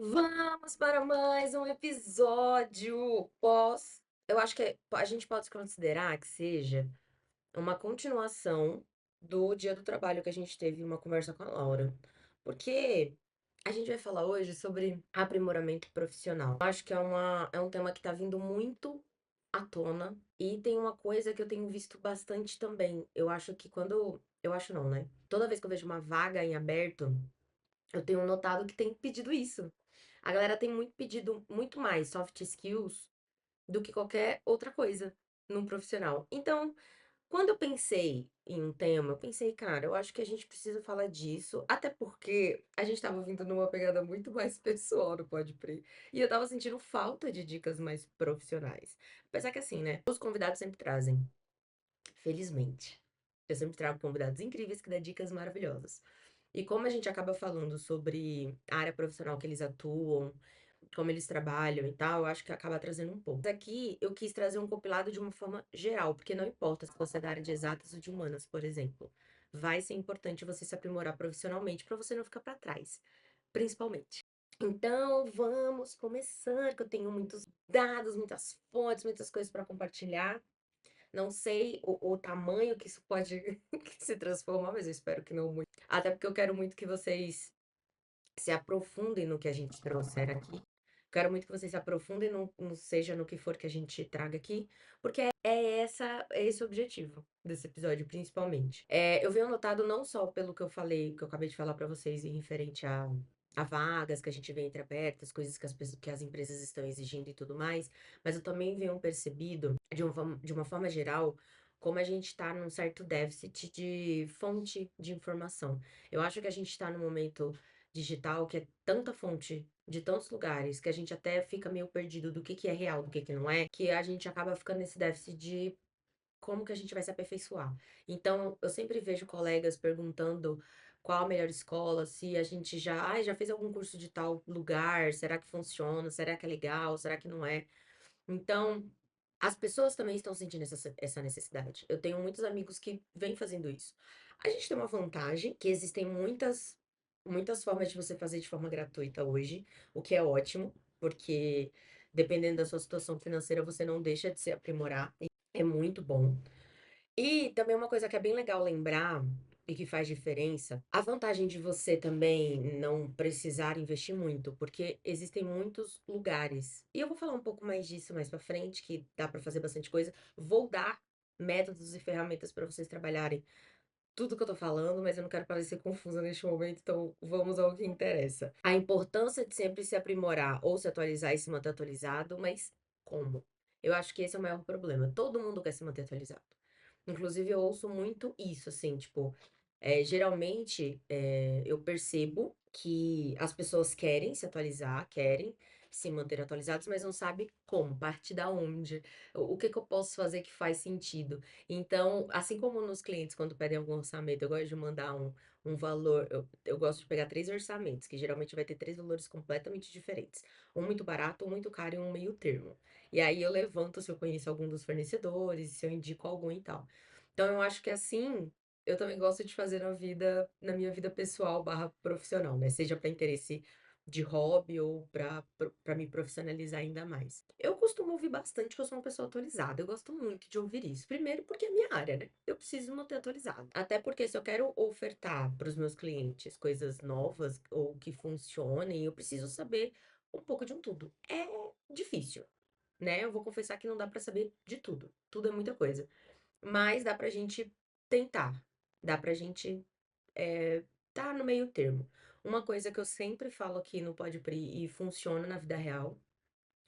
Vamos para mais um episódio pós. Eu acho que a gente pode considerar que seja uma continuação do Dia do Trabalho que a gente teve uma conversa com a Laura. Porque a gente vai falar hoje sobre aprimoramento profissional. Eu acho que é um tema que está vindo muito à tona e tem uma coisa que eu tenho visto bastante também. Eu acho que quando. Eu acho não, né? Toda vez que eu vejo uma vaga em aberto, eu tenho notado que tem pedido isso. A galera tem muito pedido muito mais soft skills do que qualquer outra coisa num profissional. Então, quando eu pensei em um tema, eu pensei, cara, eu acho que a gente precisa falar disso, até porque a gente tava vindo numa pegada muito mais pessoal no Pode Pre, e eu tava sentindo falta de dicas mais profissionais. Apesar que assim, né, os convidados sempre trazem, felizmente. Eu sempre trago convidados incríveis que dão dicas maravilhosas. E como a gente acaba falando sobre a área profissional que eles atuam, como eles trabalham e tal, eu acho que acaba trazendo um pouco. Mas aqui eu quis trazer um compilado de uma forma geral, porque não importa se você é da área de exatas ou de humanas, por exemplo. Vai ser importante você se aprimorar profissionalmente para você não ficar para trás, principalmente. Então, vamos começar, que eu tenho muitos dados, muitas fontes, muitas coisas para compartilhar. Não sei o tamanho que isso pode que se transformar, mas eu espero que não muito. Até porque eu quero muito que vocês se aprofundem no que a gente trouxer aqui. Quero muito que vocês se aprofundem seja no que for que a gente traga aqui, porque é esse o objetivo desse episódio, principalmente. Eu venho notado não só pelo que eu falei, que eu acabei de falar pra vocês em referente a vagas que a gente vê entreabertas, coisas que as empresas estão exigindo e tudo mais, mas eu também venho percebido, de uma forma geral, como a gente está num certo déficit de fonte de informação. Eu acho que a gente está num momento digital, que é tanta fonte de tantos lugares, que a gente até fica meio perdido do que é real, do que não é, que a gente acaba ficando nesse déficit de como que a gente vai se aperfeiçoar. Então, eu sempre vejo colegas perguntando qual a melhor escola, se a gente já fez algum curso de tal lugar, será que funciona, será que é legal, será que não é? Então, as pessoas também estão sentindo essa necessidade. Eu tenho muitos amigos que vêm fazendo isso. A gente tem uma vantagem, que existem muitas formas de você fazer de forma gratuita hoje, o que é ótimo, porque dependendo da sua situação financeira, você não deixa de se aprimorar. E é muito bom. E também uma coisa que é bem legal lembrar e que faz diferença, a vantagem de você também não precisar investir muito, porque existem muitos lugares. E eu vou falar um pouco mais disso mais pra frente, que dá pra fazer bastante coisa. Vou dar métodos e ferramentas pra vocês trabalharem tudo que eu tô falando, mas eu não quero parecer confusa neste momento, então vamos ao que interessa. A importância de sempre se aprimorar ou se atualizar e se manter atualizado, mas como? Eu acho que esse é o maior problema. Todo mundo quer se manter atualizado. Inclusive, eu ouço muito isso, assim, tipo, geralmente eu percebo que as pessoas querem se atualizar, querem se manter atualizados, mas não sabem como, partir da onde, o que que eu posso fazer que faz sentido. Então, assim como nos clientes, quando pedem algum orçamento, eu gosto de mandar um valor, eu gosto de pegar três orçamentos, que geralmente vai ter três valores completamente diferentes. Um muito barato, um muito caro e um meio termo. E aí eu levanto se eu conheço algum dos fornecedores, se eu indico algum e tal. Então eu acho que assim, eu também gosto de fazer na minha vida pessoal barra profissional, né? Seja para interesse de hobby ou para me profissionalizar ainda mais. Eu costumo ouvir bastante que eu sou uma pessoa atualizada. Eu gosto muito de ouvir isso. Primeiro porque é minha área, né? Eu preciso manter atualizado. Até porque se eu quero ofertar para os meus clientes coisas novas ou que funcionem, eu preciso saber um pouco de um tudo. É difícil, né? Eu vou confessar que não dá pra saber de tudo. Tudo é muita coisa. Mas dá pra gente tentar. Dá pra gente tá no meio termo. Uma coisa que eu sempre falo aqui no Pode Pri e funciona na vida real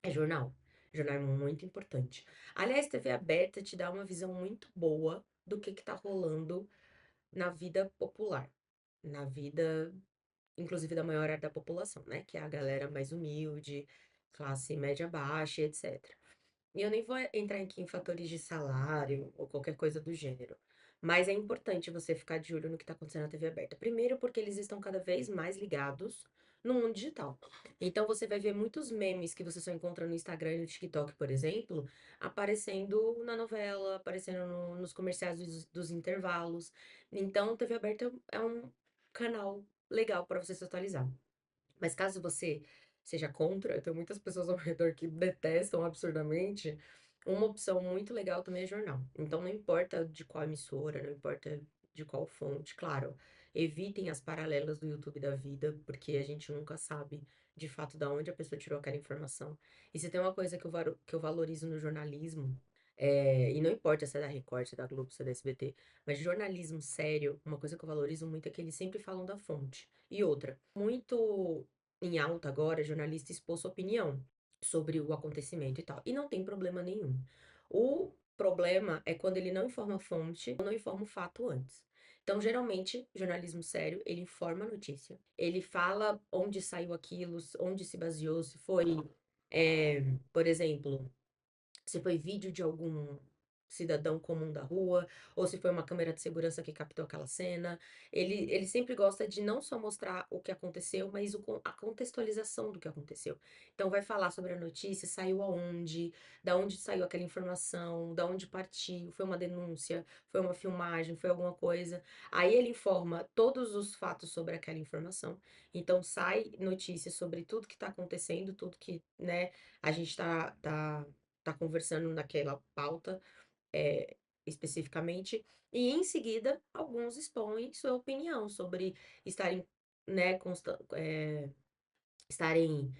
é jornal. Jornal é muito importante. Aliás, TV aberta te dá uma visão muito boa do que tá rolando na vida popular. Na vida, inclusive, da maior área da população, né? Que é a galera mais humilde, classe média baixa, etc. E eu nem vou entrar aqui em fatores de salário ou qualquer coisa do gênero. Mas é importante você ficar de olho no que está acontecendo na TV aberta. Primeiro, porque eles estão cada vez mais ligados no mundo digital. Então, você vai ver muitos memes que você só encontra no Instagram e no TikTok, por exemplo, aparecendo na novela, aparecendo nos comerciais dos intervalos. Então, TV aberta é um canal legal para você se atualizar. Mas caso você seja contra, eu tenho muitas pessoas ao redor que detestam absurdamente, uma opção muito legal também é jornal. Então não importa de qual emissora, não importa de qual fonte, claro, evitem as paralelas do YouTube da vida, porque a gente nunca sabe de fato da onde a pessoa tirou aquela informação. E se tem uma coisa que eu valorizo no jornalismo, e não importa se é da Record, se é da Globo, se é da SBT, mas jornalismo sério, uma coisa que eu valorizo muito é que eles sempre falam da fonte. E outra, muito em alta agora, jornalista expor sua opinião sobre o acontecimento e tal. E não tem problema nenhum. O problema é quando ele não informa a fonte, ou não informa o fato antes. Então, geralmente, jornalismo sério, ele informa a notícia. Ele fala onde saiu aquilo, onde se baseou, se foi, por exemplo, se foi vídeo de algum cidadão comum da rua, ou se foi uma câmera de segurança que captou aquela cena. Ele sempre gosta de não só mostrar o que aconteceu, mas a contextualização do que aconteceu. Então, vai falar sobre a notícia, saiu aonde, da onde saiu aquela informação, da onde partiu, foi uma denúncia, foi uma filmagem, foi alguma coisa. Aí ele informa todos os fatos sobre aquela informação. Então, sai notícia sobre tudo que está acontecendo, tudo que, né, a gente tá conversando naquela pauta, especificamente, e em seguida alguns expõem sua opinião sobre estarem, né, estarem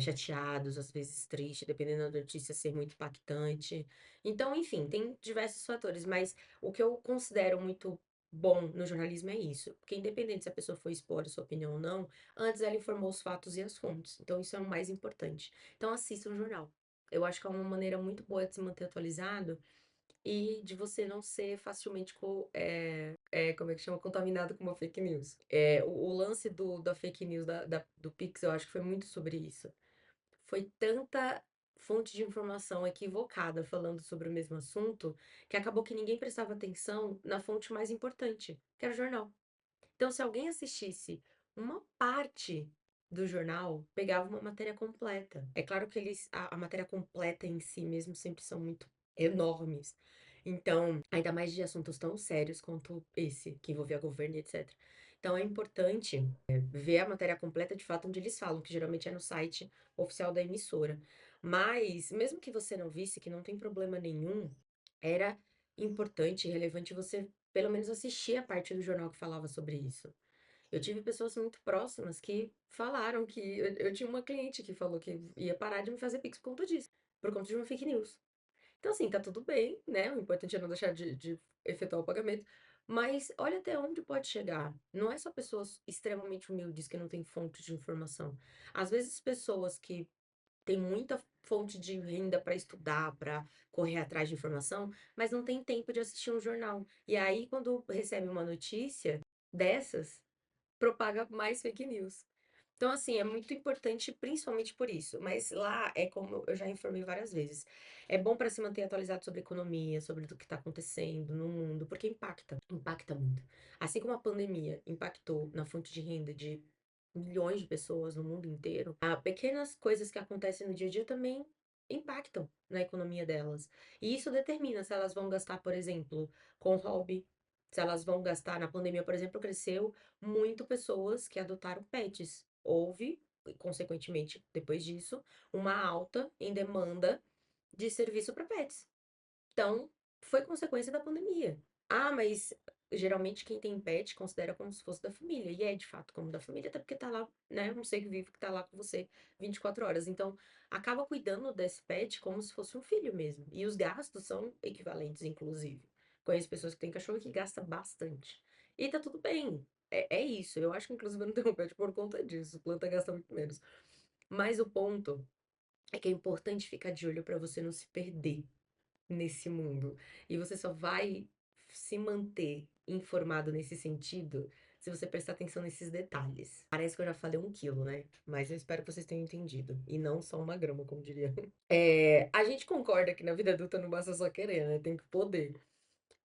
chateados, às vezes tristes, dependendo da notícia ser muito impactante. Então, enfim, tem diversos fatores, mas o que eu considero muito bom no jornalismo é isso, porque independente se a pessoa foi expor a sua opinião ou não, antes ela informou os fatos e as fontes. Então, isso é o mais importante. Então, assista o jornal. Eu acho que é uma maneira muito boa de se manter atualizado e de você não ser facilmente, como é que chama? Contaminado com uma fake news. O lance da fake news do Pix, eu acho que foi muito sobre isso. Foi tanta fonte de informação equivocada falando sobre o mesmo assunto que acabou que ninguém prestava atenção na fonte mais importante, que era o jornal. Então, se alguém assistisse uma parte do jornal, pegava uma matéria completa. É claro que a matéria completa em si mesmo sempre são muito enormes. Então, ainda mais de assuntos tão sérios quanto esse, que envolvia governo e etc. Então, é importante ver a matéria completa de fato onde eles falam, que geralmente é no site oficial da emissora. Mas, mesmo que você não visse, que não tem problema nenhum, era importante e relevante você pelo menos assistir a parte do jornal que falava sobre isso. Eu tive pessoas muito próximas que falaram que. Eu tinha uma cliente que falou que ia parar de me fazer Pix por conta disso, por conta de uma fake news. Então, assim, tá tudo bem, né? O importante é não deixar de efetuar o pagamento. Mas olha até onde pode chegar. Não é só pessoas extremamente humildes que não têm fonte de informação. Às vezes, pessoas que têm muita fonte de renda para estudar, para correr atrás de informação, mas não tem tempo de assistir um jornal. E aí, quando recebe uma notícia dessas, propaga mais fake news. Então, assim, é muito importante, principalmente por isso. Mas lá é como eu já informei várias vezes. É bom para se manter atualizado sobre economia, sobre o que está acontecendo no mundo, porque impacta muito. Assim como a pandemia impactou na fonte de renda de milhões de pessoas no mundo inteiro, pequenas coisas que acontecem no dia a dia também impactam na economia delas. E isso determina se elas vão gastar, por exemplo, com hobby, se elas vão gastar na pandemia, por exemplo, cresceu muito pessoas que adotaram pets. Houve, consequentemente, depois disso, uma alta em demanda de serviço para pets. Então, foi consequência da pandemia. Ah, mas geralmente quem tem pet considera como se fosse da família. E é de fato como da família, até porque tá lá, né? Um ser vivo que tá lá com você 24 horas. Então, acaba cuidando desse pet como se fosse um filho mesmo. E os gastos são equivalentes, inclusive. Conheço pessoas que têm cachorro que gastam bastante. E tá tudo bem. É isso. Eu acho que, inclusive, eu não tenho pet por conta disso. Planta gasta muito menos. Mas o ponto é que é importante ficar de olho para você não se perder nesse mundo. E você só vai se manter informado nesse sentido se você prestar atenção nesses detalhes. Parece que eu já falei 1 quilo, né? Mas eu espero que vocês tenham entendido. E não só 1 grama, como diria. A gente concorda que na vida adulta não basta só querer, né? Tem que poder.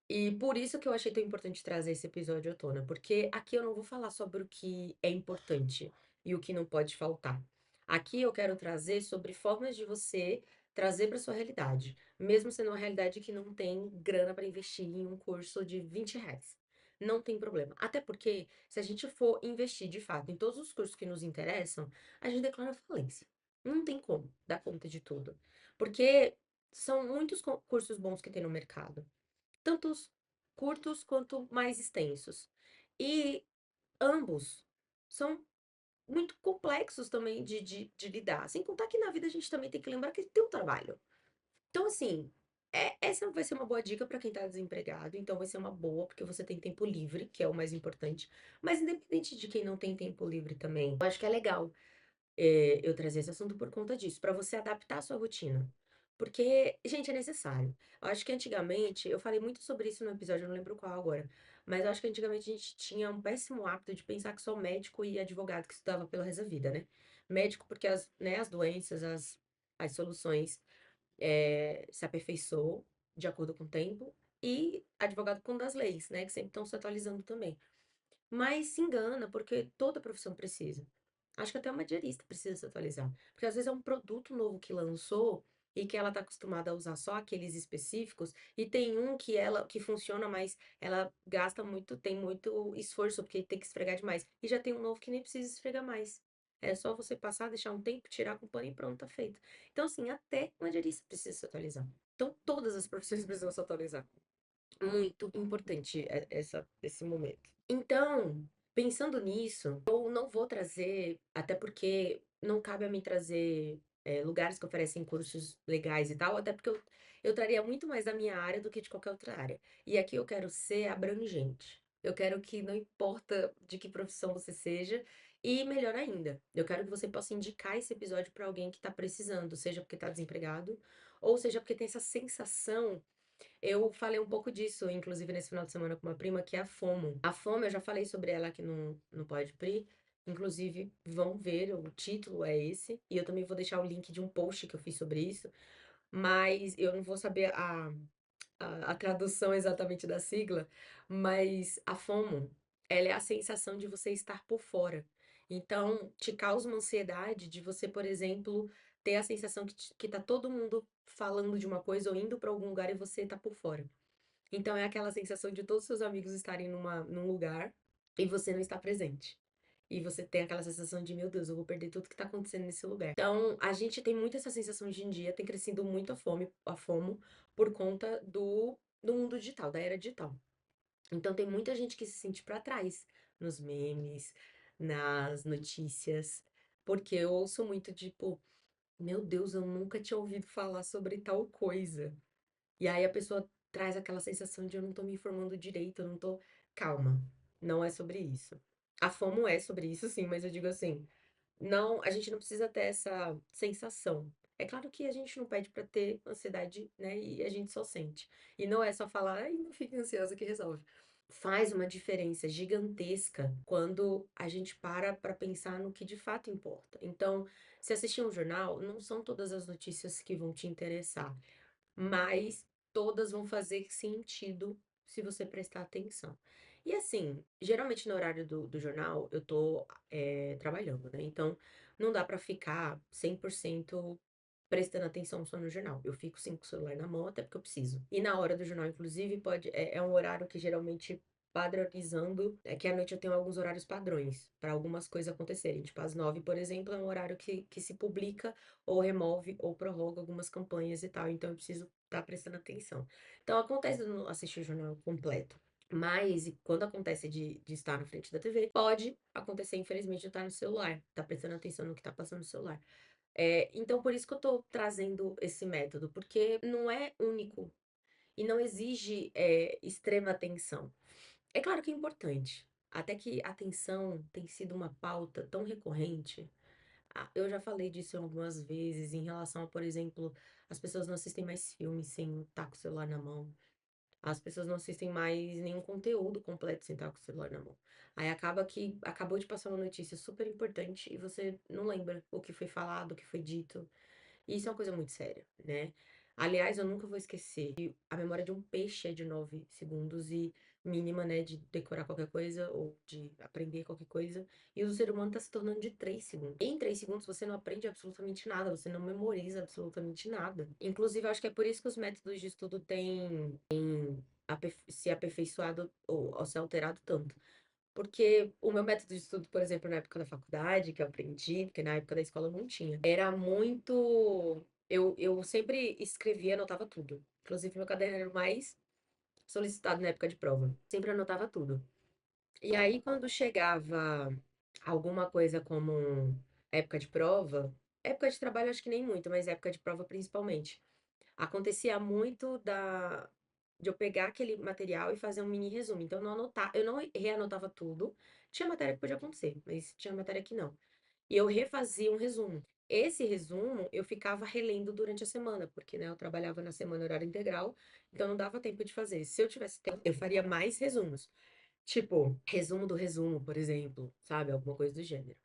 E por isso que eu achei tão importante trazer esse episódio à tona, porque aqui eu não vou falar sobre o que é importante e o que não pode faltar. Aqui eu quero trazer sobre formas de você trazer para sua realidade, mesmo sendo uma realidade que não tem grana para investir em um curso de R$ 20. não tem problema. Até porque, se a gente for investir de fato em todos os cursos que nos interessam, a gente declara falência. Não tem como dar conta de tudo. Porque são muitos cursos bons que tem no mercado, tanto os curtos quanto mais extensos. E ambos são muito complexos também de lidar. Sem contar que na vida a gente também tem que lembrar que tem um trabalho. Então, assim, essa vai ser uma boa dica para quem tá desempregado. Então, vai ser uma boa, porque você tem tempo livre, que é o mais importante. Mas, independente de quem não tem tempo livre também, eu acho que é legal eu trazer esse assunto por conta disso, para você adaptar a sua rotina. Porque, gente, é necessário. Eu acho que antigamente, eu falei muito sobre isso no episódio, eu não lembro qual agora, mas eu acho que antigamente a gente tinha um péssimo hábito de pensar que só médico e advogado que estudava pelo resto da vida, né? Médico porque as doenças, as soluções se aperfeiçoou de acordo com o tempo, e advogado por conta das leis, né? Que sempre estão se atualizando também. Mas se engana, porque toda profissão precisa. Acho que até uma diarista precisa se atualizar. Porque às vezes é um produto novo que lançou e que ela está acostumada a usar só aqueles específicos, e tem um que funciona, mas ela gasta muito, tem muito esforço, porque tem que esfregar demais. E já tem um novo que nem precisa esfregar mais. É só você passar, deixar um tempo, tirar com o pano e pronto, tá feito. Então, assim, até uma diarista precisa se atualizar. Então, todas as profissões precisam se atualizar. Muito importante esse momento. Então, pensando nisso, eu não vou trazer, até porque não cabe a mim trazer lugares que oferecem cursos legais e tal, até porque eu traria muito mais da minha área do que de qualquer outra área. E aqui eu quero ser abrangente. Eu quero que não importa de que profissão você seja, e melhor ainda, eu quero que você possa indicar esse episódio para alguém que está precisando, seja porque está desempregado, ou seja porque tem essa sensação. Eu falei um pouco disso, inclusive, nesse final de semana com uma prima, que é a FOMO. A FOMO, eu já falei sobre ela aqui no Pode Pri. Inclusive, vão ver, o título é esse. E eu também vou deixar o link de um post que eu fiz sobre isso. Mas eu não vou saber a tradução exatamente da sigla. Mas a FOMO, ela é a sensação de você estar por fora. Então, te causa uma ansiedade de você, por exemplo, ter a sensação que tá todo mundo falando de uma coisa ou indo para algum lugar e você tá por fora. Então é aquela sensação de todos os seus amigos estarem num lugar e você não está presente. E você tem aquela sensação de, meu Deus, eu vou perder tudo que tá acontecendo nesse lugar. Então, a gente tem muito essa sensação hoje em dia, tem crescido muito a FOMO por conta do mundo digital, da era digital. Então, tem muita gente que se sente pra trás nos memes, nas notícias, porque eu ouço muito tipo, meu Deus, eu nunca tinha ouvido falar sobre tal coisa. E aí a pessoa traz aquela sensação de eu não tô me informando direito, eu não tô. Calma, não é sobre isso. A FOMO é sobre isso, sim, mas eu digo assim, não, a gente não precisa ter essa sensação. É claro que a gente não pede pra ter ansiedade, né? E a gente só sente. E não é só falar, ai, não fique ansiosa que resolve. Faz uma diferença gigantesca quando a gente para pensar no que de fato importa. Então, se assistir um jornal, não são todas as notícias que vão te interessar, mas todas vão fazer sentido se você prestar atenção. E assim, geralmente no horário do jornal eu tô trabalhando, né? Então não dá pra ficar 100% prestando atenção só no jornal. Eu fico sim com o celular na mão, até porque eu preciso. E na hora do jornal, inclusive, é um horário que geralmente padronizando, é que à noite eu tenho alguns horários padrões para algumas coisas acontecerem. Tipo, às 9, por exemplo, é um horário que se publica ou remove ou prorroga algumas campanhas e tal. Então eu preciso estar prestando atenção. Então acontece de eu não assistir o jornal completo. Mas e quando acontece de estar na frente da TV, pode acontecer, infelizmente, de estar no celular, tá prestando atenção no que tá passando no celular. Então, por isso que eu tô trazendo esse método, porque não é único e não exige extrema atenção. É claro que é importante, até que a atenção tem sido uma pauta tão recorrente. Eu já falei disso algumas vezes em relação a, por exemplo, as pessoas não assistem mais filmes sem estar com o celular na mão. As pessoas não assistem mais nenhum conteúdo completo sem estar com o celular na mão. Aí acaba que acabou de passar uma notícia super importante e você não lembra o que foi falado, o que foi dito. E isso é uma coisa muito séria, né? Aliás, eu nunca vou esquecer que a memória de um peixe é de 9 segundos e mínima, né, de decorar qualquer coisa ou de aprender qualquer coisa. E o ser humano tá se tornando de 3 segundos. Em 3 segundos você não aprende absolutamente nada, você não memoriza absolutamente nada. Inclusive, eu acho que é por isso que os métodos de estudo têm se aperfeiçoado ou se alterado tanto. Porque o meu método de estudo, por exemplo, na época da faculdade, que eu aprendi, porque na época da escola não tinha, era muito. Eu sempre escrevia, anotava tudo. Inclusive, meu caderno era o mais solicitado na época de prova. Sempre anotava tudo. E aí, quando chegava alguma coisa como época de prova, época de trabalho acho que nem muito, mas época de prova principalmente. Acontecia muito de eu pegar aquele material e fazer um mini resumo. Então, eu não reanotava tudo. Tinha matéria que podia acontecer, mas tinha matéria que não. E eu refazia um resumo. Esse resumo eu ficava relendo durante a semana, porque, né, eu trabalhava na semana horário integral, então não dava tempo de fazer. Se eu tivesse tempo, eu faria mais resumos. Tipo, resumo do resumo, por exemplo, sabe? Alguma coisa do gênero.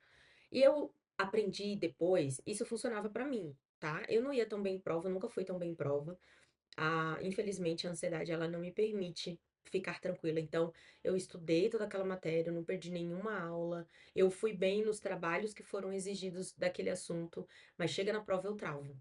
E eu aprendi depois, isso funcionava pra mim, tá? Eu não ia tão bem em prova, nunca fui tão bem em prova. Infelizmente, a ansiedade, ela não me permite ficar tranquila. Então, eu estudei toda aquela matéria, eu não perdi nenhuma aula, eu fui bem nos trabalhos que foram exigidos daquele assunto, mas chega na prova eu travo.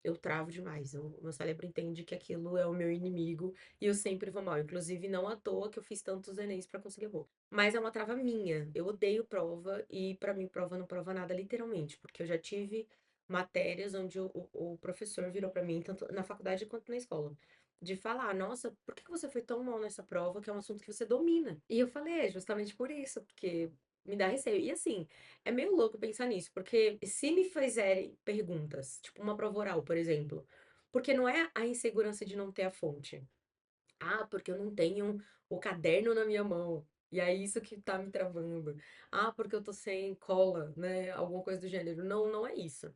Eu travo demais. O meu cérebro entende que aquilo é o meu inimigo e eu sempre vou mal. Inclusive, não à toa que eu fiz tantos Enems pra conseguir bom. Mas é uma trava minha. Eu odeio prova e pra mim prova não prova nada, literalmente, porque eu já tive matérias onde o professor virou pra mim, tanto na faculdade quanto na escola, de falar: Nossa, por que você foi tão mal nessa prova que é um assunto que você domina? E eu falei: É justamente por isso, porque me dá receio. E assim, é meio louco pensar nisso, porque se me fizerem perguntas, tipo uma prova oral, por exemplo, porque não é a insegurança de não ter a fonte. Ah, porque eu não tenho o caderno na minha mão. E é isso que tá me travando. Ah, porque eu tô sem cola, né? Alguma coisa do gênero. Não, não é isso.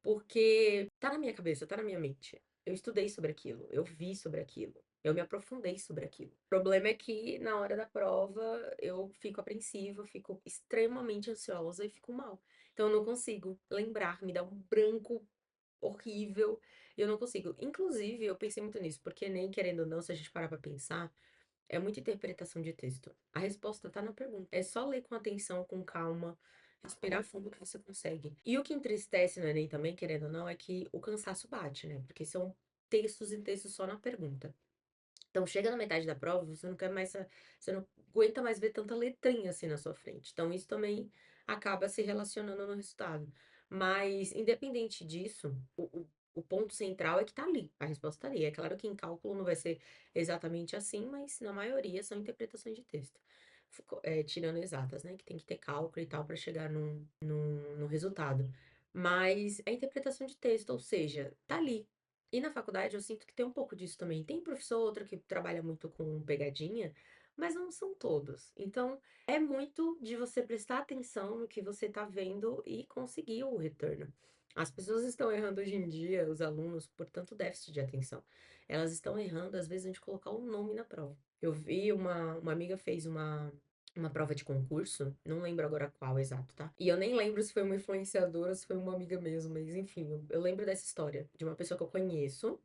Porque tá na minha cabeça, tá na minha mente. Eu estudei sobre aquilo, eu vi sobre aquilo, eu me aprofundei sobre aquilo. O problema é que na hora da prova eu fico apreensiva, fico extremamente ansiosa e fico mal. Então eu não consigo lembrar, me dá um branco horrível e eu não consigo. Inclusive, eu pensei muito nisso, porque nem querendo ou não, se a gente parar pra pensar, é muita interpretação de texto. A resposta tá na pergunta. É só ler com atenção, com calma, respirar fundo que você consegue. E o que entristece no Enem também, querendo ou não, é que o cansaço bate, né? Porque são textos e textos só na pergunta. Então, chega na metade da prova, você não quer mais, você não aguenta mais ver tanta letrinha assim na sua frente. Então, isso também acaba se relacionando no resultado. Mas, independente disso, o ponto central é que tá ali, a resposta tá ali. É claro que em cálculo não vai ser exatamente assim, mas na maioria são interpretações de texto. Tirando exatas, né? Que tem que ter cálculo e tal para chegar no resultado. Mas é interpretação de texto, ou seja, tá ali. E na faculdade eu sinto que tem um pouco disso também. Tem professor ou outro que trabalha muito com pegadinha, mas não são todos. Então, é muito de você prestar atenção no que você está vendo e conseguir o retorno. As pessoas estão errando hoje em dia, os alunos, por tanto déficit de atenção. Elas estão errando, às vezes, de colocar o nome na prova. Eu vi uma amiga fez uma prova de concurso, não lembro agora qual exato, tá? E eu nem lembro se foi uma influenciadora ou se foi uma amiga mesmo, mas enfim, eu lembro dessa história de uma pessoa que eu conheço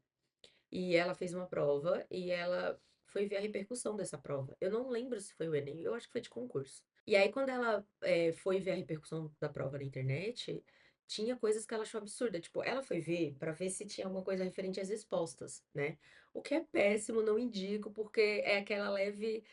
e ela fez uma prova e ela foi ver a repercussão dessa prova. Eu não lembro se foi o Enem, eu acho que foi de concurso. E aí, quando ela foi ver a repercussão da prova na internet, tinha coisas que ela achou absurda. Tipo, ela foi ver pra ver se tinha alguma coisa referente às respostas, né? O que é péssimo, não indico, porque é aquela leve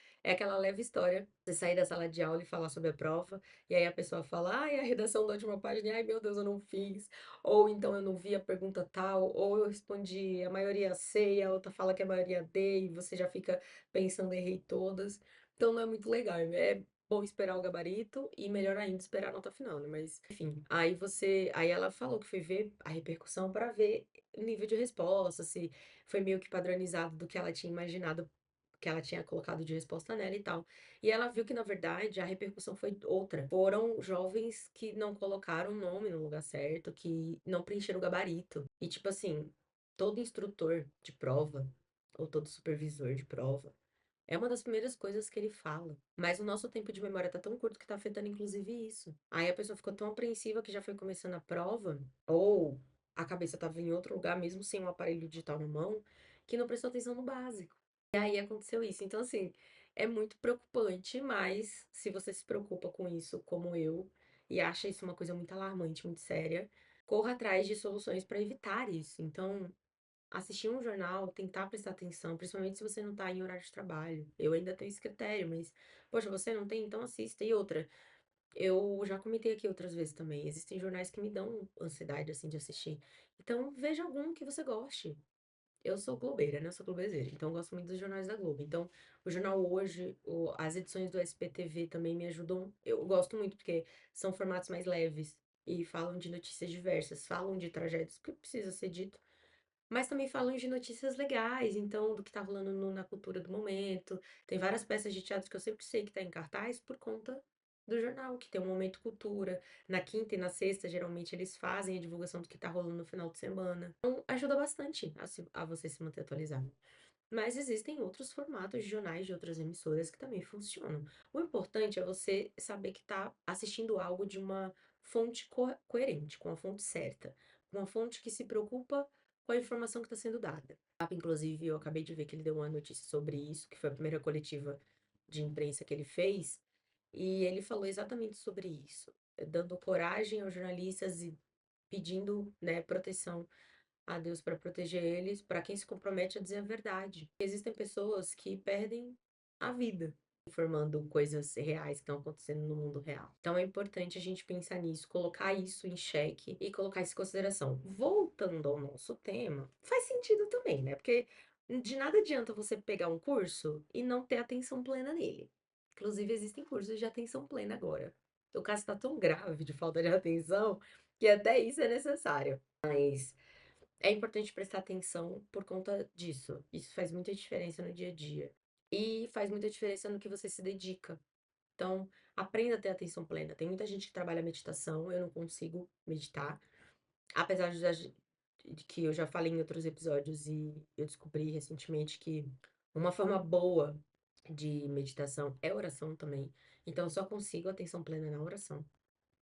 história. Você sair da sala de aula e falar sobre a prova, e aí a pessoa fala, ai, a redação da última página, ai, meu Deus, eu não fiz. Ou então eu não vi a pergunta tal, ou eu respondi a maioria C, e a outra fala que a maioria D, e você já fica pensando, errei todas. Então não é muito legal. É bom esperar o gabarito e melhor ainda esperar a nota final, né? Mas, enfim, aí ela falou que foi ver a repercussão para ver o nível de resposta, se foi meio que padronizado do que ela tinha imaginado, que ela tinha colocado de resposta nela e tal. E ela viu que, na verdade, a repercussão foi outra. Foram jovens que não colocaram o nome no lugar certo, que não preencheram o gabarito. E, tipo assim, todo instrutor de prova, ou todo supervisor de prova, é uma das primeiras coisas que ele fala. Mas o nosso tempo de memória tá tão curto que tá afetando, inclusive, isso. Aí a pessoa ficou tão apreensiva que já foi começando a prova, ou a cabeça tava em outro lugar, mesmo sem um aparelho digital na mão, que não prestou atenção no básico. E aí aconteceu isso. Então, assim, é muito preocupante, mas se você se preocupa com isso, como eu, e acha isso uma coisa muito alarmante, muito séria, corra atrás de soluções para evitar isso. Então, assistir um jornal, tentar prestar atenção, principalmente se você não tá em horário de trabalho. Eu ainda tenho esse critério, mas, poxa, você não tem, então assista. E outra, eu já comentei aqui outras vezes também, existem jornais que me dão ansiedade, assim, de assistir. Então, veja algum que você goste. Eu sou globeira, né? Eu sou globezeira, então eu gosto muito dos jornais da Globo. Então, o Jornal Hoje, as edições do SPTV também me ajudam. Eu gosto muito porque são formatos mais leves e falam de notícias diversas, falam de tragédias, que precisa ser dito, mas também falam de notícias legais, então, do que tá rolando na cultura do momento. Tem várias peças de teatro que eu sempre sei que tá em cartaz por conta do jornal, que tem um momento cultura. Na quinta e na sexta, geralmente, eles fazem a divulgação do que tá rolando no final de semana. Então, ajuda bastante a você se manter atualizado. Mas existem outros formatos de jornais de outras emissoras que também funcionam. O importante é você saber que está assistindo algo de uma fonte coerente, com a fonte certa, com uma fonte que se preocupa com a informação que está sendo dada. Inclusive, eu acabei de ver que ele deu uma notícia sobre isso, que foi a primeira coletiva de imprensa que ele fez, e ele falou exatamente sobre isso, dando coragem aos jornalistas e pedindo, né, proteção a Deus para proteger eles, para quem se compromete a dizer a verdade. Existem pessoas que perdem a vida informando coisas reais que estão acontecendo no mundo real. Então é importante a gente pensar nisso, colocar isso em xeque e colocar isso em consideração. Voltando ao nosso tema, faz sentido também, né? Porque de nada adianta você pegar um curso e não ter atenção plena nele. Inclusive, existem cursos de atenção plena agora. O caso está tão grave de falta de atenção que até isso é necessário. Mas é importante prestar atenção por conta disso. Isso faz muita diferença no dia a dia. E faz muita diferença no que você se dedica. Então, aprenda a ter atenção plena. Tem muita gente que trabalha meditação, eu não consigo meditar. Apesar de que eu já falei em outros episódios e eu descobri recentemente que uma forma boa de meditação é oração também. Então, eu só consigo atenção plena na oração.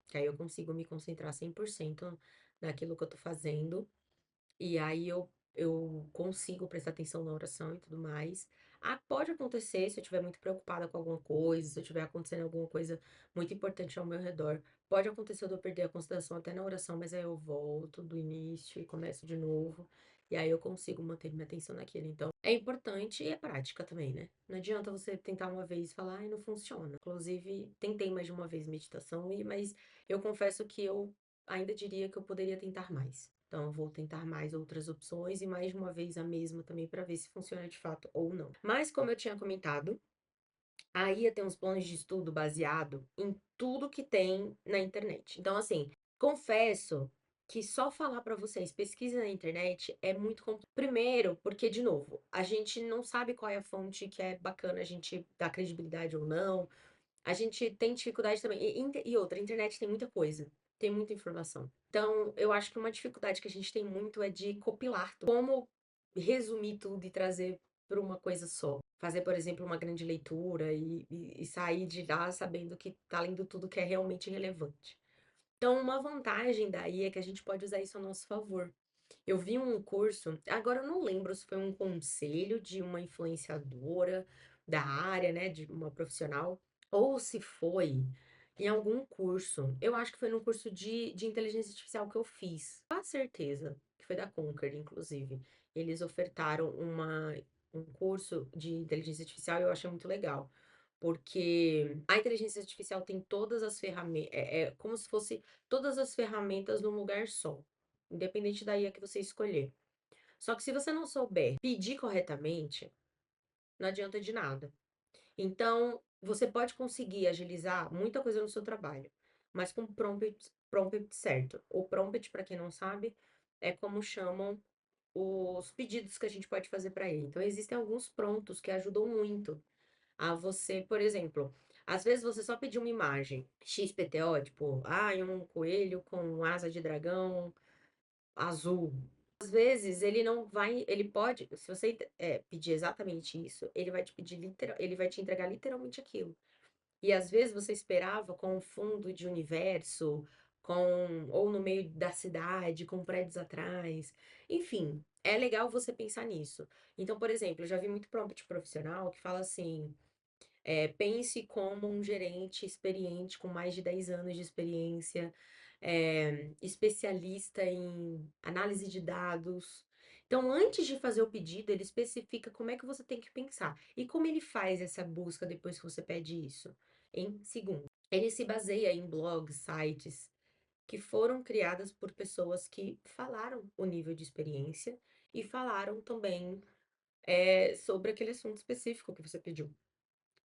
Que aí eu consigo me concentrar 100% naquilo que eu tô fazendo e aí eu consigo prestar atenção na oração e tudo mais. Ah, pode acontecer se eu estiver muito preocupada com alguma coisa, se eu estiver acontecendo alguma coisa muito importante ao meu redor. Pode acontecer de eu perder a concentração até na oração, mas aí eu volto do início e começo de novo. E aí eu consigo manter minha atenção naquilo. Então, é importante e é prática também, né? Não adianta você tentar uma vez e falar, ai, não funciona. Inclusive, tentei mais de uma vez meditação, mas eu confesso que eu ainda diria que eu poderia tentar mais. Então, eu vou tentar mais outras opções e mais de uma vez a mesma também para ver se funciona de fato ou não. Mas, como eu tinha comentado, aí ia ter uns planos de estudo baseado em tudo que tem na internet. Então, assim, confesso que só falar para vocês pesquisem na internet é muito complexo. Primeiro, porque, de novo, a gente não sabe qual é a fonte que é bacana a gente dar credibilidade ou não. A gente tem dificuldade também. E outra, a internet tem muita coisa, tem muita informação. Então, eu acho que uma dificuldade que a gente tem muito é de compilar tudo. Como resumir tudo e trazer para uma coisa só. Fazer, por exemplo, uma grande leitura e sair de lá sabendo que tá lendo tudo que é realmente relevante. Então, uma vantagem daí é que a gente pode usar isso a nosso favor. Eu vi um curso, agora eu não lembro se foi um conselho de uma influenciadora da área, né, de uma profissional, ou se foi em algum curso. Eu acho que foi no curso de inteligência artificial que eu fiz. Com certeza, que foi da Conquer, inclusive. Eles ofertaram um curso de inteligência artificial e eu achei muito legal. Porque a inteligência artificial tem todas as ferramentas, é como se fosse todas as ferramentas num lugar só, independente da IA que você escolher. Só que se você não souber pedir corretamente, não adianta de nada. Então, você pode conseguir agilizar muita coisa no seu trabalho, mas com prompt certo. O prompt, para quem não sabe, é como chamam os pedidos que a gente pode fazer para ele. Então, existem alguns prontos que ajudam muito a você, por exemplo, às vezes você só pedir uma imagem XPTO, tipo, um coelho com asa de dragão azul. Às vezes ele não vai, ele pode, se você pedir exatamente isso, ele vai te pedir ele vai te entregar literalmente aquilo. E às vezes você esperava com um fundo de universo, com ou no meio da cidade, com prédios atrás. Enfim, é legal você pensar nisso. Então, por exemplo, eu já vi muito prompt profissional que fala assim: pense como um gerente experiente com mais de 10 anos de experiência, especialista em análise de dados. Então, antes de fazer o pedido, ele especifica como é que você tem que pensar. E como ele faz essa busca depois que você pede isso? Em segundo, ele se baseia em blogs, sites que foram criadas por pessoas que falaram o nível de experiência e falaram também sobre aquele assunto específico que você pediu.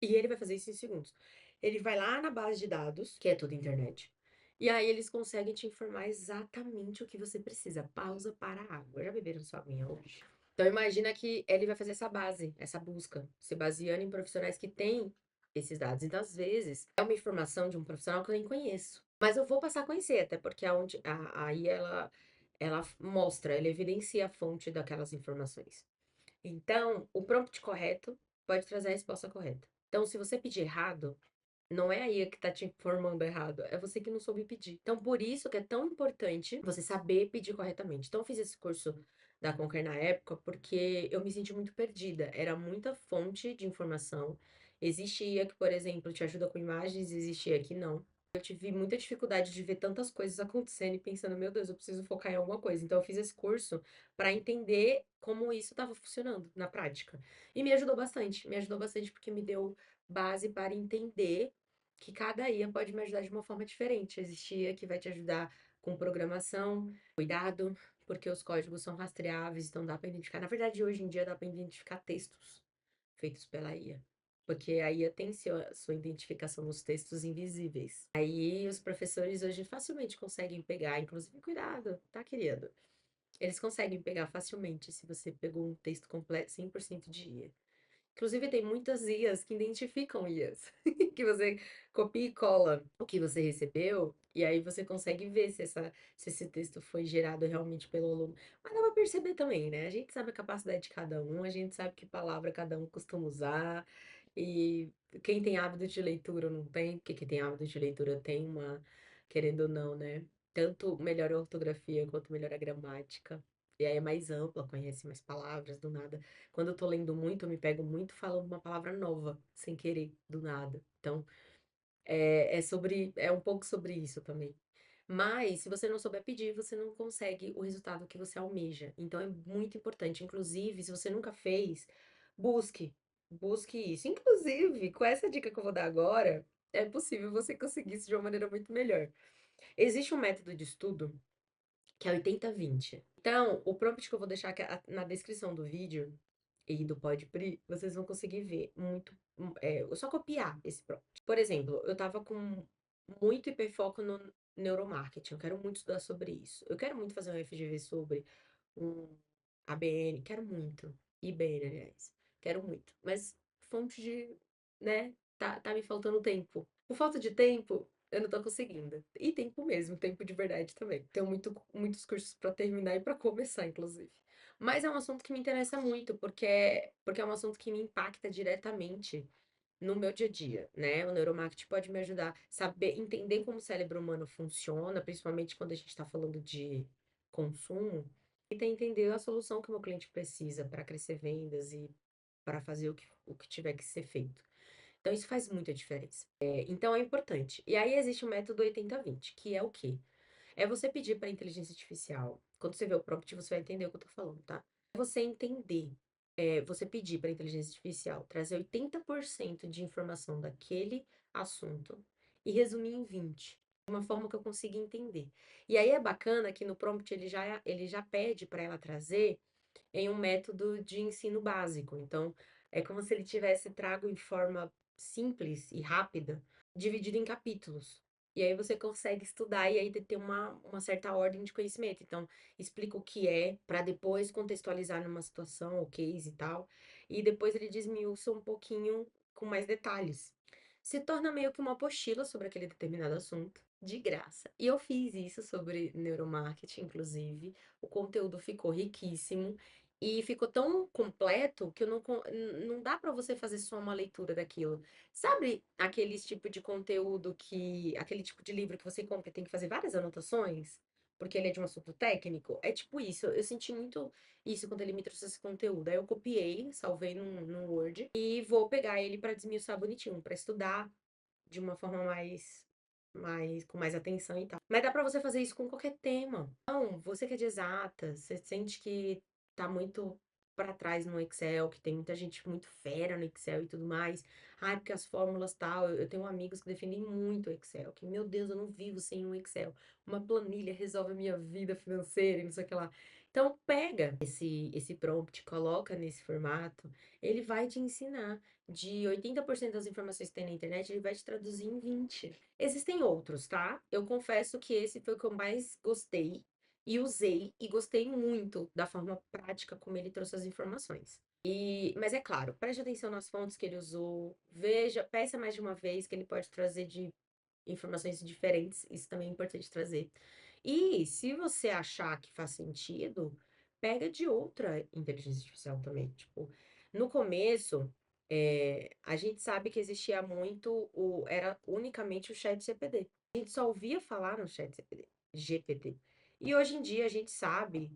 E ele vai fazer isso em segundos. Ele vai lá na base de dados, que é toda a internet, e aí eles conseguem te informar exatamente o que você precisa. Pausa para a água. Já beberam sua aguinha hoje? Então imagina que ele vai fazer essa base, essa busca, se baseando em profissionais que têm esses dados. Então, às vezes, é uma informação de um profissional que eu nem conheço. Mas eu vou passar a conhecer, até porque aí ela mostra, ela evidencia a fonte daquelas informações. Então, o prompt correto pode trazer a resposta correta. Então, se você pedir errado, não é a IA que tá te informando errado, é você que não soube pedir. Então, por isso que é tão importante você saber pedir corretamente. Então, eu fiz esse curso da Conquer na época porque eu me senti muito perdida. Era muita fonte de informação. Existe IA que, por exemplo, te ajuda com imagens, existe IA que não. Eu tive muita dificuldade de ver tantas coisas acontecendo e pensando, meu Deus, eu preciso focar em alguma coisa. Então, eu fiz esse curso para entender como isso estava funcionando na prática. E me ajudou bastante. Me ajudou bastante porque me deu base para entender que cada IA pode me ajudar de uma forma diferente. Existe IA que vai te ajudar com programação, cuidado, porque os códigos são rastreáveis, então dá para identificar. Na verdade, hoje em dia dá para identificar textos feitos pela IA. Porque a IA tem sua identificação nos textos invisíveis. Aí os professores hoje facilmente conseguem pegar, inclusive, cuidado, tá, querido? Eles conseguem pegar facilmente se você pegou um texto completo, 100% de IA. Inclusive, tem muitas IAs que identificam IAs, que você copia e cola o que você recebeu, e aí você consegue ver se esse texto foi gerado realmente pelo aluno. Mas dá pra perceber também, né? A gente sabe a capacidade de cada um, a gente sabe que palavra cada um costuma usar, e quem tem hábito de leitura não tem, porque quem tem hábito de leitura tem uma, querendo ou não, né? Tanto melhora a ortografia quanto melhora a gramática. E aí é mais ampla, conhece mais palavras do nada. Quando eu tô lendo muito, eu me pego muito falando uma palavra nova, sem querer, do nada. Então, é um pouco sobre isso também. Mas, se você não souber pedir, você não consegue o resultado que você almeja. Então, é muito importante. Inclusive, se você nunca fez, busque. Busque isso. Inclusive, com essa dica que eu vou dar agora, é possível você conseguir isso de uma maneira muito melhor. Existe um método de estudo que é 80-20. Então, o prompt que eu vou deixar aqui na descrição do vídeo e do Podprix, vocês vão conseguir ver muito. Eu só copiar esse prompt. Por exemplo, eu tava com muito hiperfoco no neuromarketing. Eu quero muito estudar sobre isso. Eu quero muito fazer um FGV sobre um ABN. Quero muito. IBN, aliás. Quero muito. Mas fonte de, né? Tá me faltando tempo. Por falta de tempo, eu não tô conseguindo. E tempo mesmo, tempo de verdade também. Tenho muitos cursos pra terminar e pra começar, inclusive. Mas é um assunto que me interessa muito, porque é um assunto que me impacta diretamente no meu dia a dia, né? O neuromarketing pode me ajudar a saber entender como o cérebro humano funciona, principalmente quando a gente está falando de consumo, e entender a solução que o meu cliente precisa para crescer vendas e para fazer o que tiver que ser feito. Então, isso faz muita diferença. Então, é importante. E aí existe o método 80-20, que é o quê? É você pedir para a inteligência artificial. Quando você vê o prompt, você vai entender o que eu tô falando, tá? É você entender. Você pedir para a inteligência artificial trazer 80% de informação daquele assunto e resumir em 20, de uma forma que eu consiga entender. E aí é bacana que no prompt ele já pede para ela trazer em um método de ensino básico. Então, é como se ele tivesse trago em forma simples e rápida, dividido em capítulos. E aí você consegue estudar e aí ter uma certa ordem de conhecimento. Então, explica o que é, para depois contextualizar numa situação, ou case e tal. E depois ele desmiuça um pouquinho com mais detalhes. Se torna meio que uma apostila sobre aquele determinado assunto, de graça. E eu fiz isso sobre neuromarketing, inclusive. O conteúdo ficou riquíssimo. E ficou tão completo que eu não dá para você fazer só uma leitura daquilo. Sabe aquele tipo de conteúdo aquele tipo de livro que você compra e tem que fazer várias anotações? Porque ele é de um assunto técnico? É tipo isso. Eu senti muito isso quando ele me trouxe esse conteúdo. Aí eu copiei, salvei num Word e vou pegar ele para desmiuçar bonitinho, para estudar de uma forma com mais atenção e tal. Mas dá para você fazer isso com qualquer tema. Então, você que é de exatas, você sente que tá muito para trás no Excel, que tem muita gente muito fera no Excel e tudo mais. Ai, porque as fórmulas tal, eu tenho amigos que defendem muito o Excel, que, meu Deus, eu não vivo sem um Excel. Uma planilha resolve a minha vida financeira e não sei o que lá. Então, pega esse prompt, coloca nesse formato, ele vai te ensinar. De 80% das informações que tem na internet, ele vai te traduzir em 20. Existem outros, tá? Eu confesso que esse foi o que eu mais gostei e usei e gostei muito da forma prática como ele trouxe as informações. Mas é claro, preste atenção nas fontes que ele usou, veja, peça mais de uma vez que ele pode trazer de informações diferentes, isso também é importante trazer. E se você achar que faz sentido, pega de outra inteligência artificial também. Tipo, no começo, a gente sabe que existia muito era unicamente o chat GPT. A gente só ouvia falar no chat GPT. E hoje em dia a gente sabe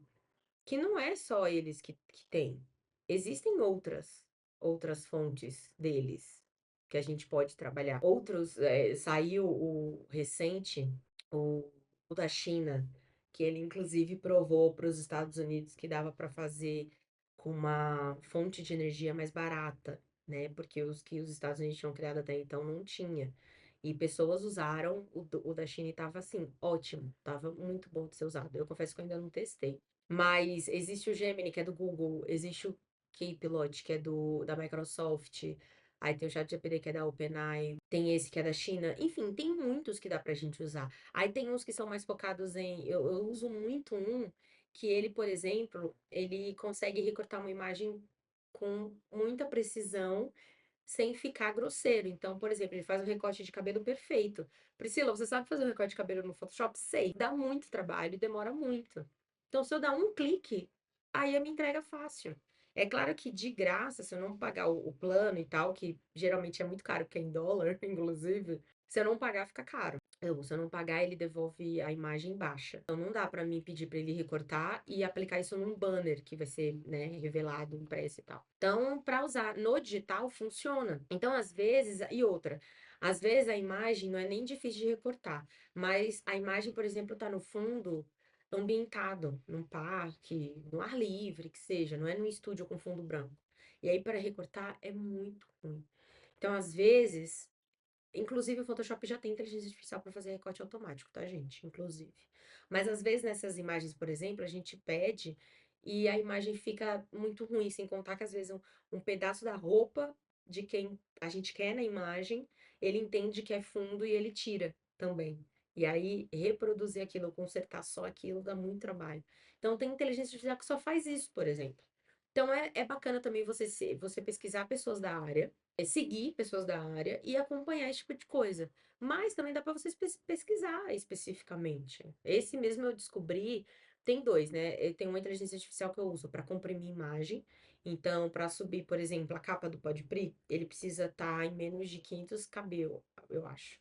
que não é só eles que têm. Existem outras fontes deles que a gente pode trabalhar. Outros, saiu o recente, o, o da China, que ele inclusive provou para os Estados Unidos que dava para fazer com uma fonte de energia mais barata, né? Porque os que os Estados Unidos tinham criado até então não tinha. E pessoas usaram o da China e tava assim, ótimo, tava muito bom de ser usado. Eu confesso que eu ainda não testei. Mas existe o Gemini, que é do Google, existe o Copilot, que é da Microsoft, aí tem o ChatGPT, que é da OpenAI, tem esse que é da China, enfim, tem muitos que dá pra gente usar. Aí tem uns que são mais focados eu uso muito um que ele, por exemplo, ele consegue recortar uma imagem com muita precisão sem ficar grosseiro. Então, por exemplo, ele faz um recorte de cabelo perfeito. Priscila, você sabe fazer um recorte de cabelo no Photoshop? Sei. Dá muito trabalho e demora muito. Então, se eu dar um clique, aí a minha entrega é fácil. É claro que de graça, se eu não pagar o plano e tal, que geralmente é muito caro, porque é em dólar, inclusive, se eu não pagar, fica caro. Se eu não pagar, ele devolve a imagem baixa. Então não dá pra mim pedir pra ele recortar e aplicar isso num banner que vai ser, né, revelado, impresso e tal. Então, pra usar no digital funciona. Então, às vezes, e outra, às vezes a imagem não é nem difícil de recortar, mas a imagem, por exemplo, tá no fundo ambientado, num parque, no ar livre, que seja, não é num estúdio com fundo branco. E aí, para recortar, é muito ruim. Então, às vezes, inclusive, o Photoshop já tem inteligência artificial para fazer recorte automático, tá, gente? Inclusive. Mas às vezes nessas imagens, por exemplo, a gente pede e a imagem fica muito ruim, sem contar que às vezes um pedaço da roupa de quem a gente quer na imagem, ele entende que é fundo e ele tira também. E aí, reproduzir aquilo, consertar só aquilo, dá muito trabalho. Então, tem inteligência artificial que só faz isso, por exemplo. Então, é bacana também você pesquisar pessoas da área, seguir pessoas da área e acompanhar esse tipo de coisa. Mas também dá para você pesquisar especificamente. Esse mesmo eu descobri, tem dois, né? Tem uma inteligência artificial que eu uso para comprimir imagem. Então, para subir, por exemplo, a capa do Podprih, ele precisa estar em menos de 500 KB, eu acho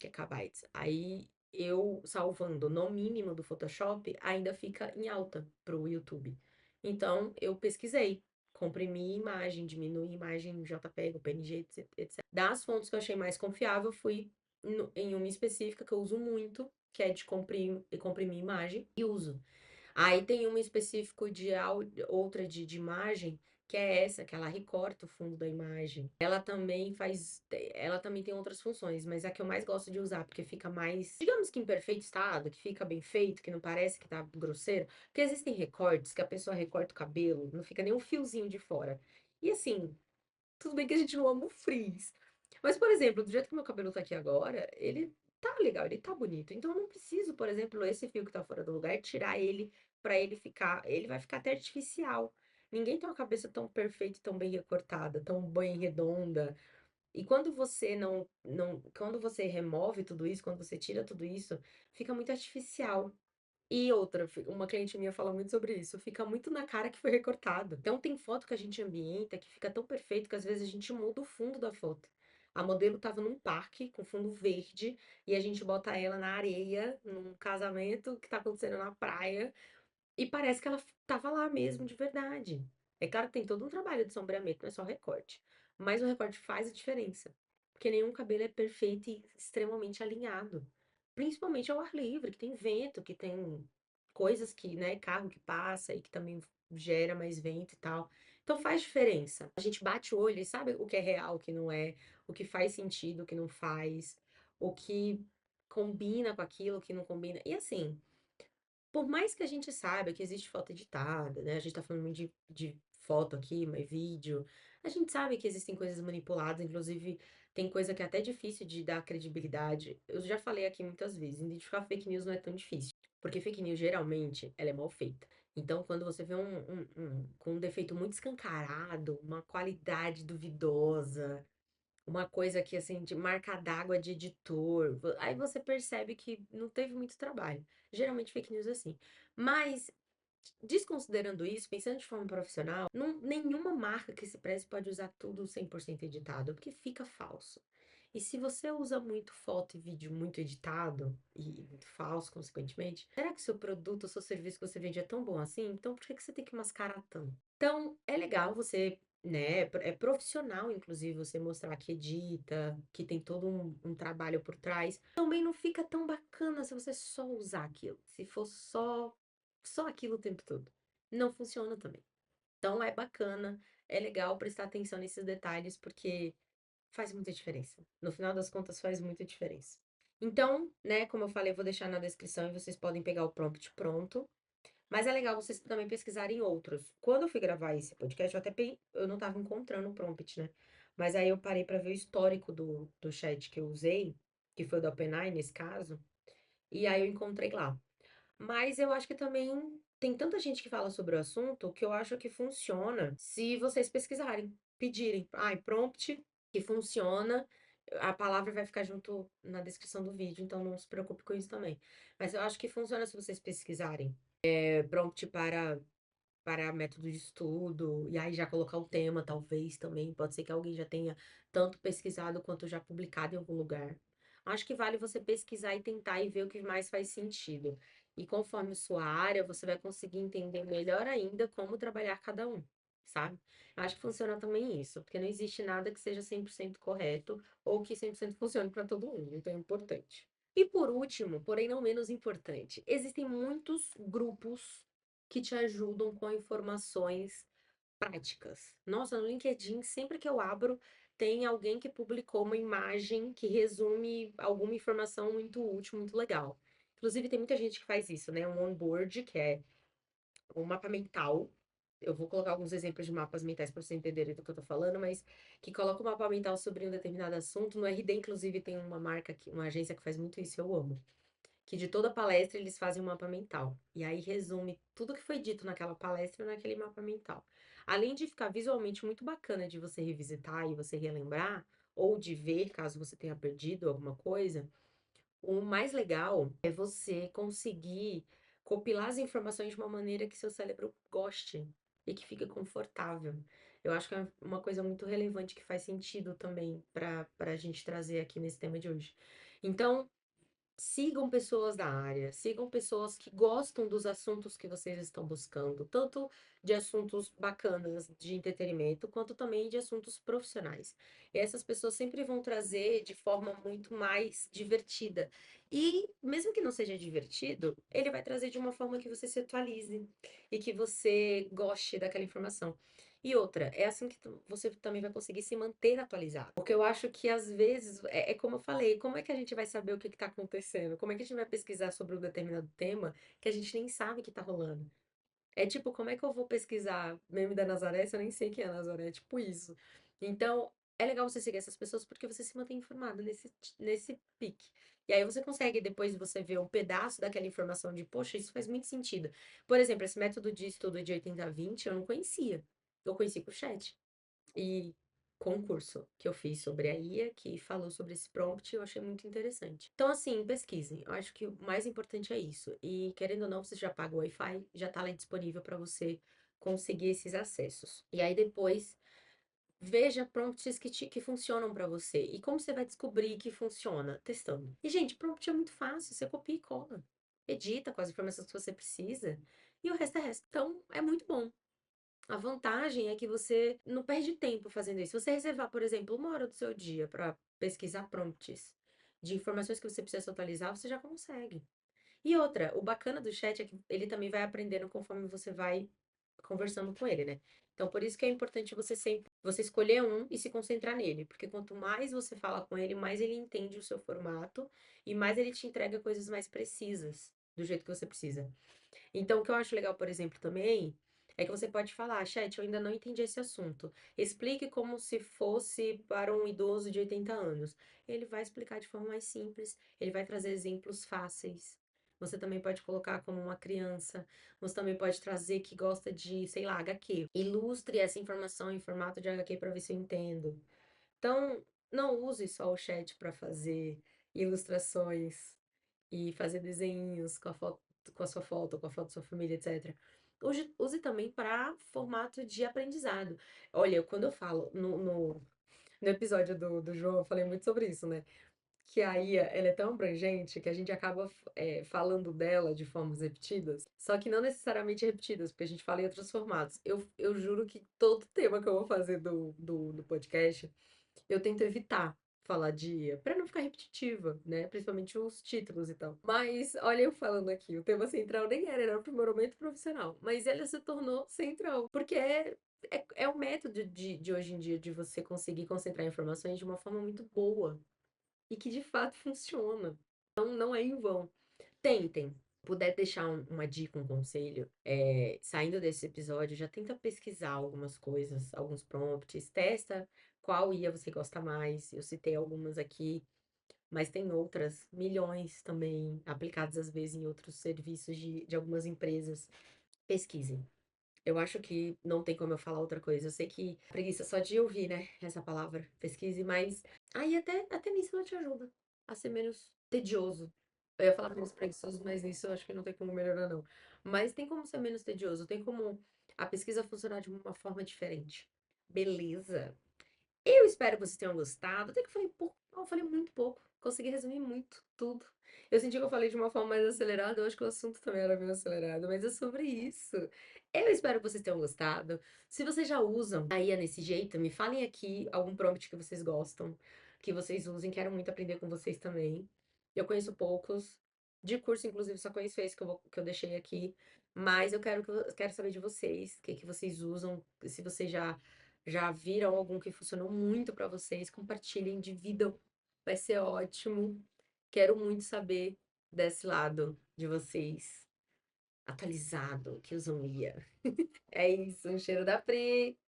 que é kbytes. Aí eu salvando no mínimo do Photoshop, ainda fica em alta pro YouTube. Então eu pesquisei, comprimi imagem, diminui imagem em JPEG, PNG, etc. Das fontes que eu achei mais confiável, fui em uma específica que eu uso muito, que é de comprimir imagem, e uso. Aí tem uma específico de áudio, outra de imagem, que é essa, que ela recorta o fundo da imagem. Ela também tem outras funções, mas é a que eu mais gosto de usar, porque fica mais, digamos que em perfeito estado, que fica bem feito, que não parece que tá grosseiro. Porque existem recortes que a pessoa recorta o cabelo, não fica nem um fiozinho de fora. E assim, tudo bem que a gente não ama o frizz. Mas, por exemplo, do jeito que meu cabelo tá aqui agora, ele tá legal, ele tá bonito. Então, eu não preciso, por exemplo, esse fio que tá fora do lugar, tirar ele pra ele ficar. Ele vai ficar até artificial. Ninguém tem uma cabeça tão perfeita, tão bem recortada, tão bem redonda. E quando você quando você remove tudo isso, quando você tira tudo isso, fica muito artificial. E outra, uma cliente minha fala muito sobre isso, fica muito na cara que foi recortado. Então tem foto que a gente ambienta que fica tão perfeito que às vezes a gente muda o fundo da foto. A modelo tava num parque com fundo verde e a gente bota ela na areia, num casamento que tá acontecendo na praia, e parece que ela tava lá mesmo, de verdade. É claro que tem todo um trabalho de sombreamento, não é só recorte. Mas o recorte faz a diferença. Porque nenhum cabelo é perfeito e extremamente alinhado. Principalmente ao ar livre, que tem vento, que tem coisas que, né, carro que passa e que também gera mais vento e tal. Então faz diferença. A gente bate o olho e sabe o que é real, o que não é, o que faz sentido, o que não faz, o que combina com aquilo, o que não combina. E assim, por mais que a gente saiba que existe foto editada, né? A gente tá falando muito de foto aqui, mas vídeo. A gente sabe que existem coisas manipuladas, inclusive tem coisa que é até difícil de dar credibilidade. Eu já falei aqui muitas vezes, identificar fake news não é tão difícil. Porque fake news, geralmente, ela é mal feita. Então, quando você vê com um defeito muito escancarado, uma qualidade duvidosa, uma coisa que, assim, de marca d'água de editor. Aí você percebe que não teve muito trabalho. Geralmente fake news é assim. Mas, desconsiderando isso, pensando de forma profissional, nenhuma marca que se preze pode usar tudo 100% editado, porque fica falso. E se você usa muito foto e vídeo muito editado, e muito falso, consequentemente, será que seu produto, o seu serviço que você vende é tão bom assim? Então, por que que você tem que mascarar tanto? Então, é legal você, né, é profissional, inclusive, você mostrar que edita, que tem todo um trabalho por trás. Também não fica tão bacana se você só usar aquilo. Se for só aquilo o tempo todo. Não funciona também. Então, é bacana, é legal prestar atenção nesses detalhes, porque faz muita diferença. No final das contas, faz muita diferença. Então, né, como eu falei, eu vou deixar na descrição e vocês podem pegar o prompt pronto. Mas é legal vocês também pesquisarem outros. Quando eu fui gravar esse podcast, eu não tava encontrando o prompt, né? Mas aí eu parei pra ver o histórico do chat que eu usei, que foi o da OpenAI nesse caso, e aí eu encontrei lá. Mas eu acho que também tem tanta gente que fala sobre o assunto que eu acho que funciona se vocês pesquisarem, pedirem. Ai, prompt que funciona. A palavra vai ficar junto na descrição do vídeo, então não se preocupe com isso também. Mas eu acho que funciona se vocês pesquisarem. Prompt para método de estudo, e aí já colocar o tema, talvez também. Pode ser que alguém já tenha tanto pesquisado quanto já publicado em algum lugar. Acho que vale você pesquisar e tentar e ver o que mais faz sentido. E conforme sua área, você vai conseguir entender melhor ainda como trabalhar cada um, sabe? Acho que funciona também isso, porque não existe nada que seja 100% correto ou que 100% funcione para todo mundo, então é importante. E por último, porém não menos importante, existem muitos grupos que te ajudam com informações práticas. Nossa, no LinkedIn, sempre que eu abro, tem alguém que publicou uma imagem que resume alguma informação muito útil, muito legal. Inclusive, tem muita gente que faz isso, né? Um onboard, que é um mapa mental. Eu vou colocar alguns exemplos de mapas mentais para vocês entenderem do que eu tô falando, mas que coloca um mapa mental sobre um determinado assunto. No RD, inclusive, tem uma marca, uma agência que faz muito isso, eu amo, que de toda palestra eles fazem um mapa mental. E aí resume tudo que foi dito naquela palestra naquele mapa mental. Além de ficar visualmente muito bacana de você revisitar e você relembrar, ou de ver caso você tenha perdido alguma coisa, o mais legal é você conseguir compilar as informações de uma maneira que seu cérebro goste e que fique confortável. Eu acho que é uma coisa muito relevante que faz sentido também para a gente trazer aqui nesse tema de hoje. Então, sigam pessoas da área, sigam pessoas que gostam dos assuntos que vocês estão buscando, tanto de assuntos bacanas de entretenimento, quanto também de assuntos profissionais. E essas pessoas sempre vão trazer de forma muito mais divertida. E mesmo que não seja divertido, ele vai trazer de uma forma que você se atualize e que você goste daquela informação. E outra, é assim que você também vai conseguir se manter atualizado. Porque eu acho que às vezes, é como eu falei, como é que a gente vai saber o que está acontecendo? Como é que a gente vai pesquisar sobre um determinado tema que a gente nem sabe que está rolando? É tipo, como é que eu vou pesquisar meme da Nazaré se eu nem sei quem é a Nazaré? É tipo isso. Então, é legal você seguir essas pessoas porque você se mantém informado nesse pique. E aí você consegue, depois você ver um pedaço daquela informação de, poxa, isso faz muito sentido. Por exemplo, esse método de estudo de 80-20 eu não conhecia. Eu conheci com o chat. E concurso que eu fiz sobre a IA, que falou sobre esse prompt, eu achei muito interessante. Então, assim, pesquisem. Eu acho que o mais importante é isso. E, querendo ou não, você já paga o Wi-Fi, já tá lá disponível para você conseguir esses acessos. E aí, depois, veja prompts que funcionam para você. E como você vai descobrir que funciona? Testando. E, gente, prompt é muito fácil. Você copia e cola. Edita com as informações que você precisa. E o resto é resto. Então, é muito bom. A vantagem é que você não perde tempo fazendo isso. Se você reservar, por exemplo, 1 hora do seu dia para pesquisar prompts de informações que você precisa atualizar, você já consegue. E outra, o bacana do chat é que ele também vai aprendendo conforme você vai conversando com ele, né? Então, por isso que é importante você sempre você escolher um e se concentrar nele, porque quanto mais você fala com ele, mais ele entende o seu formato e mais ele te entrega coisas mais precisas, do jeito que você precisa. Então, o que eu acho legal, por exemplo, também, é que você pode falar, chat, eu ainda não entendi esse assunto. Explique como se fosse para um idoso de 80 anos. Ele vai explicar de forma mais simples, ele vai trazer exemplos fáceis. Você também pode colocar como uma criança. Você também pode trazer que gosta de, sei lá, HQ. Ilustre essa informação em formato de HQ para ver se eu entendo. Então, não use só o chat para fazer ilustrações e fazer desenhos com a foto, com a sua foto, com a foto da sua família, etc. Use também para formato de aprendizado. Olha, quando eu falo no episódio do João, eu falei muito sobre isso, né? Que a IA, ela é tão abrangente que a gente acaba falando dela de formas repetidas, só que não necessariamente repetidas, porque a gente fala em outros formatos. Eu juro que todo tema que eu vou fazer do podcast, eu tento evitar falar de IA, pra não ficar repetitiva, né? Principalmente os títulos e tal. Mas, olha eu falando aqui, o tema central nem era o aprimoramento profissional, mas ele se tornou central, porque é o método de hoje em dia de você conseguir concentrar informações de uma forma muito boa e que de fato funciona. Então, não é em vão. Tentem. Puder deixar uma dica, um conselho, saindo desse episódio, já tenta pesquisar algumas coisas, alguns prompts, testa qual IA você gosta mais. Eu citei algumas aqui, mas tem outras, milhões também, aplicadas às vezes em outros serviços de algumas empresas. Pesquisem. Eu acho que não tem como eu falar outra coisa. Eu sei que preguiça só de ouvir, né, essa palavra, pesquise, mas aí até nisso ela te ajuda a ser menos tedioso. Eu ia falar menos preguiçoso, mas nisso eu acho que não tem como melhorar, não. Mas tem como ser menos tedioso, tem como a pesquisa funcionar de uma forma diferente. Beleza? Eu espero que vocês tenham gostado. Até que eu falei pouco, eu falei muito pouco. Consegui resumir muito, tudo. Eu senti que eu falei de uma forma mais acelerada, eu acho que o assunto também era meio acelerado, mas é sobre isso. Eu espero que vocês tenham gostado. Se vocês já usam a IA nesse jeito, me falem aqui algum prompt que vocês gostam, que vocês usem. Quero muito aprender com vocês também. Eu conheço poucos. De curso, inclusive, só conheço esse que eu deixei aqui. Mas eu quero saber de vocês, o que que vocês usam, se vocês já viram algum que funcionou muito pra vocês? Compartilhem, dividam. Vai ser ótimo. Quero muito saber desse lado de vocês, atualizado, que usam IA. É isso, um cheiro da Pri.